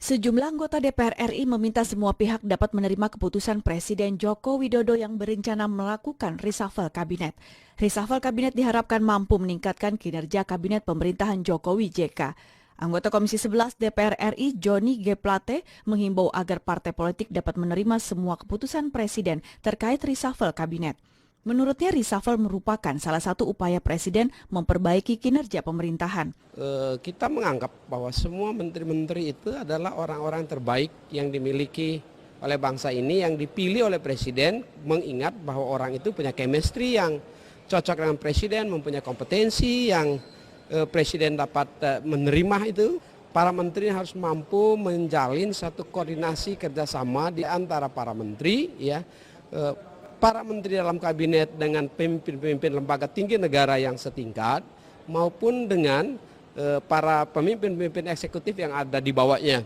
Sejumlah anggota DPR RI meminta semua pihak dapat menerima keputusan Presiden Joko Widodo yang berencana melakukan reshuffle kabinet. Reshuffle kabinet diharapkan mampu meningkatkan kinerja kabinet pemerintahan Jokowi JK. Anggota Komisi 11 DPR RI Joni G. Plate menghimbau agar partai politik dapat menerima semua keputusan Presiden terkait reshuffle kabinet. Menurutnya reshuffle merupakan salah satu upaya Presiden memperbaiki kinerja pemerintahan. Kita menganggap bahwa semua menteri-menteri itu adalah orang-orang terbaik yang dimiliki oleh bangsa ini, yang dipilih oleh Presiden, mengingat bahwa orang itu punya chemistry yang cocok dengan Presiden, mempunyai kompetensi yang Presiden dapat menerima itu. Para menteri harus mampu menjalin satu koordinasi kerjasama di antara para menteri, ya. Para menteri dalam kabinet dengan pemimpin-pemimpin lembaga tinggi negara yang setingkat maupun dengan para pemimpin-pemimpin eksekutif yang ada di bawahnya.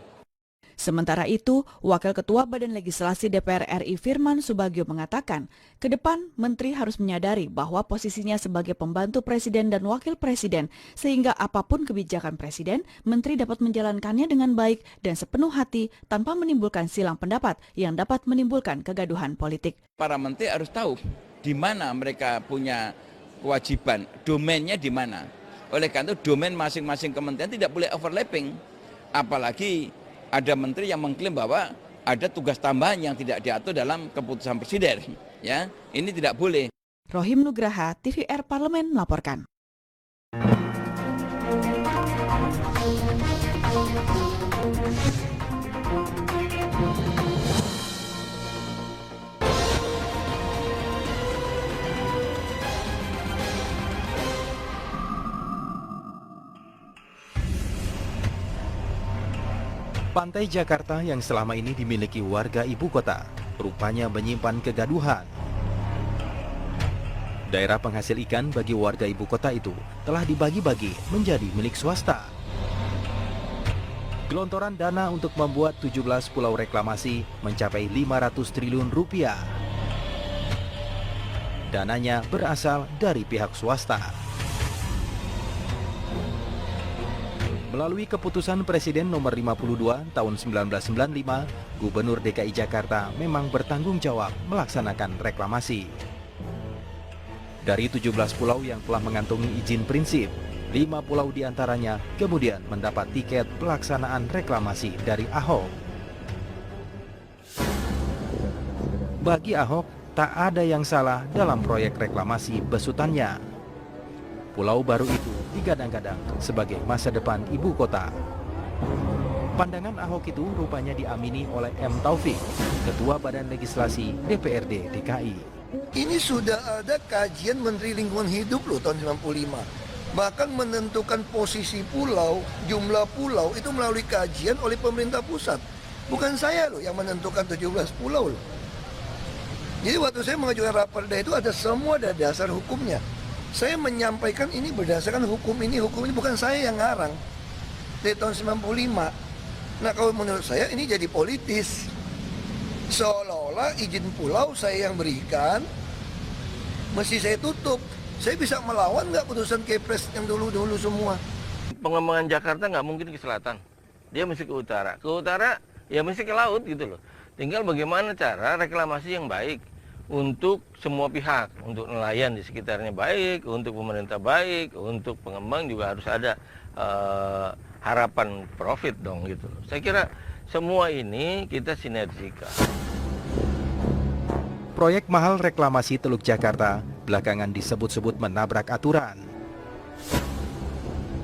Sementara itu, Wakil Ketua Badan Legislasi DPR RI Firman Subagio mengatakan, ke depan Menteri harus menyadari bahwa posisinya sebagai pembantu Presiden dan Wakil Presiden, sehingga apapun kebijakan Presiden, Menteri dapat menjalankannya dengan baik dan sepenuh hati tanpa menimbulkan silang pendapat yang dapat menimbulkan kegaduhan politik. Para menteri harus tahu di mana mereka punya kewajiban, domainnya di mana. Oleh karena itu domain masing-masing kementerian tidak boleh overlapping, apalagi ada menteri yang mengklaim bahwa ada tugas tambahan yang tidak diatur dalam keputusan Presiden. Ya, ini tidak boleh. Rohim Nugraha, TVR Parlemen melaporkan. Pantai Jakarta yang selama ini dimiliki warga ibu kota, rupanya menyimpan kegaduhan. Daerah penghasil ikan bagi warga ibu kota itu telah dibagi-bagi menjadi milik swasta. Gelontoran dana untuk membuat 17 pulau reklamasi mencapai 500 triliun rupiah. Dananya berasal dari pihak swasta. Melalui keputusan Presiden nomor 52 tahun 1995, Gubernur DKI Jakarta memang bertanggung jawab melaksanakan reklamasi. Dari 17 pulau yang telah mengantongi izin prinsip, 5 pulau diantaranya kemudian mendapat tiket pelaksanaan reklamasi dari Ahok. Bagi Ahok, tak ada yang salah dalam proyek reklamasi besutannya. Pulau baru itu digadang-gadang sebagai masa depan ibu kota. Pandangan Ahok itu rupanya diamini oleh M. Taufik, Ketua Badan Legislasi DPRD DKI. Ini sudah ada kajian Menteri Lingkungan Hidup loh tahun 95. Bahkan menentukan posisi pulau, jumlah pulau itu melalui kajian oleh pemerintah pusat. Bukan saya loh yang menentukan 17 pulau loh. Jadi waktu saya mengajukan raperda itu ada semua ada dasar hukumnya. Saya menyampaikan ini berdasarkan hukum ini, bukan saya yang ngarang. Dari tahun 95. Nah kalau menurut saya ini jadi politis. Seolah-olah izin pulau saya yang berikan, mesti saya tutup. Saya bisa melawan nggak putusan Kepres yang dulu-dulu semua? Pengembangan Jakarta nggak mungkin ke selatan. Dia mesti ke utara. Ke utara ya mesti ke laut gitu loh. Tinggal bagaimana cara reklamasi yang baik untuk semua pihak, untuk nelayan di sekitarnya baik, untuk pemerintah baik, untuk pengembang juga harus ada harapan profit dong gitu. Saya kira semua ini kita sinergikan. Proyek mahal reklamasi Teluk Jakarta belakangan disebut-sebut menabrak aturan.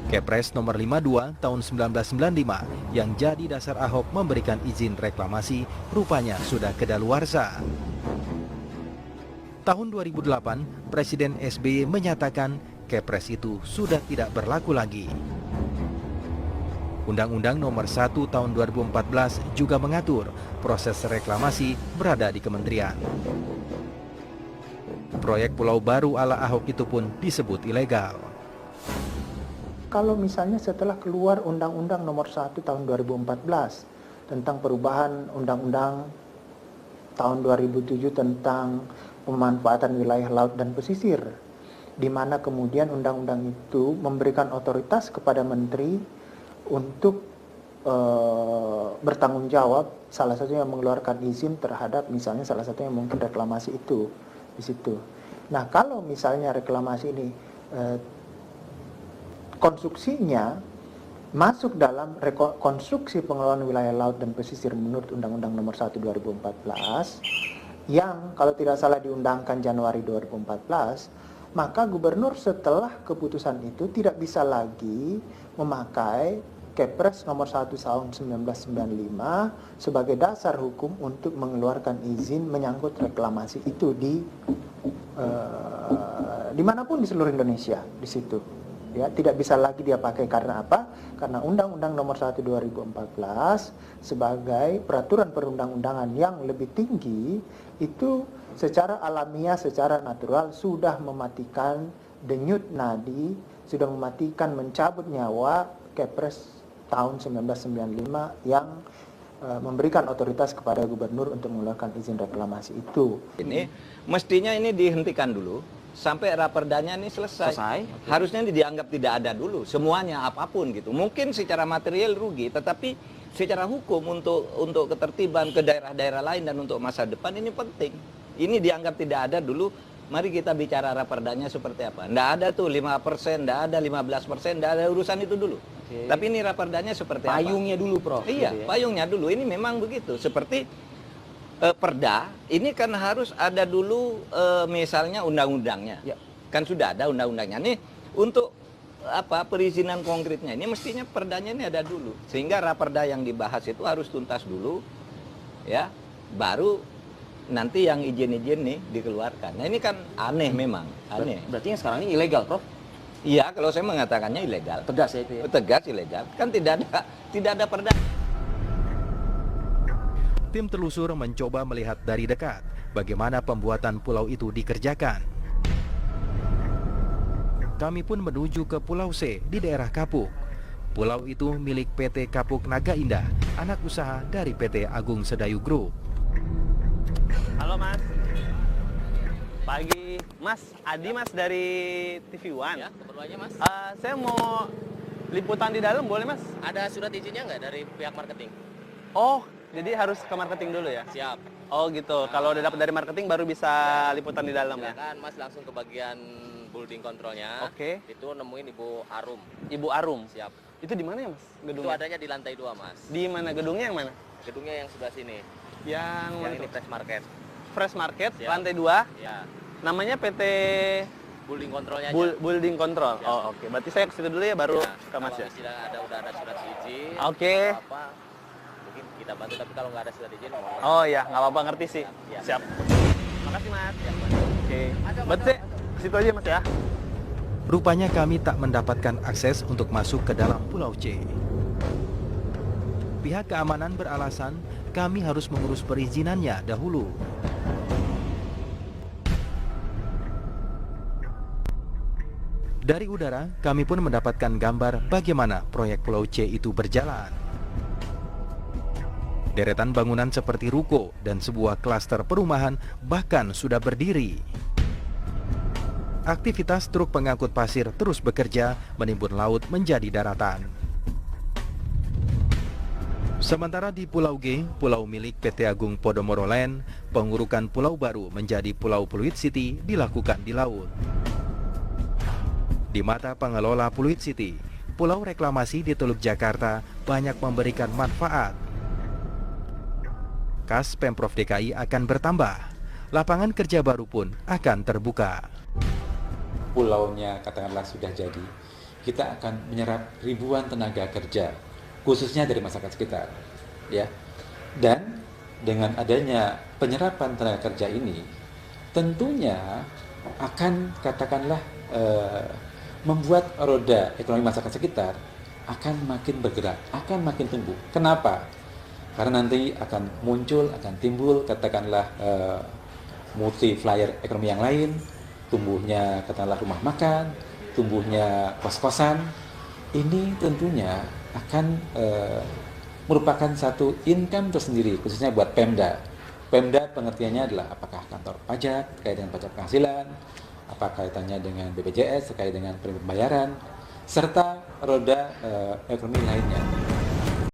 Kepres nomor 52 tahun 1995 yang jadi dasar Ahok memberikan izin reklamasi rupanya sudah kedaluarsa. Tahun 2008, Presiden SBY menyatakan Kepres itu sudah tidak berlaku lagi. Undang-Undang nomor 1 tahun 2014 juga mengatur proses reklamasi berada di kementerian. Proyek pulau baru ala Ahok itu pun disebut ilegal. Kalau misalnya setelah keluar Undang-Undang nomor 1 tahun 2014 tentang perubahan Undang-Undang tahun 2007 tentang pemanfaatan wilayah laut dan pesisir, di mana kemudian undang-undang itu memberikan otoritas kepada menteri untuk bertanggung jawab, salah satunya mengeluarkan izin terhadap misalnya salah satunya mungkin reklamasi itu di situ. Nah, kalau misalnya reklamasi ini konstruksinya masuk dalam konstruksi pengelolaan wilayah laut dan pesisir menurut Undang-Undang Nomor 1 2014 yang kalau tidak salah diundangkan Januari 2014, maka gubernur setelah keputusan itu tidak bisa lagi memakai Kepres nomor 1 tahun 1995 sebagai dasar hukum untuk mengeluarkan izin menyangkut reklamasi itu dimanapun di seluruh Indonesia di situ. Ya, tidak bisa lagi dia pakai karena apa? Karena Undang-Undang Nomor 1 2014 sebagai peraturan perundang-undangan yang lebih tinggi itu secara alamiah, secara natural sudah mematikan denyut nadi, sudah mematikan mencabut nyawa Kepres tahun 1995 yang memberikan otoritas kepada gubernur untuk mengeluarkan izin reklamasi itu. Ini mestinya ini dihentikan dulu sampai raperdanya ini selesai. Harusnya ini dianggap tidak ada dulu semuanya apapun gitu. Mungkin secara material rugi, tetapi secara hukum untuk ketertiban ke daerah-daerah lain dan untuk masa depan ini penting. Ini dianggap tidak ada dulu. Mari kita bicara raperdanya seperti apa. Nggak ada tuh 5%, nggak ada 15%, nggak ada urusan itu dulu. Tapi ini raperdanya seperti apa? Payungnya dulu, Prof. Iya, gitu ya? Payungnya dulu. Ini memang begitu. Seperti perda, ini kan harus ada dulu misalnya undang-undangnya. Ya. Kan sudah ada undang-undangnya. Nih untuk apa perizinan konkretnya ini mestinya perdanya ini ada dulu. Sehingga raperda yang dibahas itu harus tuntas dulu. Ya, baru nanti yang izin-izin nih dikeluarkan. Nah ini kan aneh memang, aneh. Berarti yang sekarang ini ilegal, Prof? Iya, kalau saya mengatakannya ilegal. Tegas ya itu ya? Tegas ilegal. Kan tidak ada perda. Tim telusur mencoba melihat dari dekat bagaimana pembuatan pulau itu dikerjakan. Kami pun menuju ke Pulau C di daerah Kapuk. Pulau itu milik PT Kapuk Naga Indah, anak usaha dari PT Agung Sedayu Group. Halo Mas. Pagi, Mas. Adi Mas dari TV One. Ya, keperluannya Mas. Saya mau liputan di dalam boleh Mas? Ada surat izinnya nggak dari pihak marketing? Oh, jadi harus ke marketing dulu ya? Siap. Oh gitu, kalau udah dapat dari marketing baru bisa liputan di dalam ya? Silakan Mas langsung ke bagian building controlnya. Oke. Itu nemuin Ibu Arum. Ibu Arum? Siap. Itu di mana ya Mas? Itu Gedungnya? adanya di lantai 2 Mas. Di mana? Gedungnya yang mana? Gedungnya yang sebelah sini. Yang mana ini tuh? Fresh Market. Fresh Market, Siap. lantai 2. Ya. Namanya PT Building controlnya aja. Building Control. Ya. Oh oke. Berarti saya ke situ dulu ya baru Ya, ke Mas kalau ya. misalnya udah ada surat izin. Oke. Apa mungkin kita bantu, tapi kalau nggak ada surat izin mohon. Oh ya, nggak apa-apa, ngerti sih. Ya. Siap. Makasih Mas. Ya, Oke. Berarti ke situ aja Mas ya. Rupanya kami tak mendapatkan akses untuk masuk ke dalam Pulau C. Pihak keamanan beralasan kami harus mengurus perizinannya dahulu. Dari udara, kami pun mendapatkan gambar bagaimana proyek Pulau C itu berjalan. Deretan bangunan seperti ruko dan sebuah klaster perumahan bahkan sudah berdiri. Aktivitas truk pengangkut pasir terus bekerja menimbun laut menjadi daratan. Sementara di Pulau G, pulau milik PT Agung Podomoro Land, pengurukan pulau baru menjadi Pulau Pluit City dilakukan di laut. Di mata pengelola Pluit City, pulau reklamasi di Teluk Jakarta banyak memberikan manfaat. Kas Pemprov DKI akan bertambah, lapangan kerja baru pun akan terbuka. Pulaunya katakanlah sudah jadi, kita akan menyerap ribuan tenaga kerja, khususnya dari masyarakat sekitar, ya. Dan dengan adanya penyerapan tenaga kerja ini, tentunya akan katakanlah membuat roda ekonomi masyarakat sekitar akan makin bergerak, akan makin tumbuh. Kenapa? Karena nanti akan muncul, akan timbul katakanlah multi-flyer ekonomi yang lain, tumbuhnya katakanlah rumah makan, tumbuhnya kos-kosan. Ini tentunya akan merupakan satu income tersendiri, khususnya buat Pemda. Pemda pengertiannya adalah apakah kantor pajak, terkait dengan pajak penghasilan, apa kaitannya dengan BPJS, terkait dengan pembayaran, serta roda ekonomi lainnya.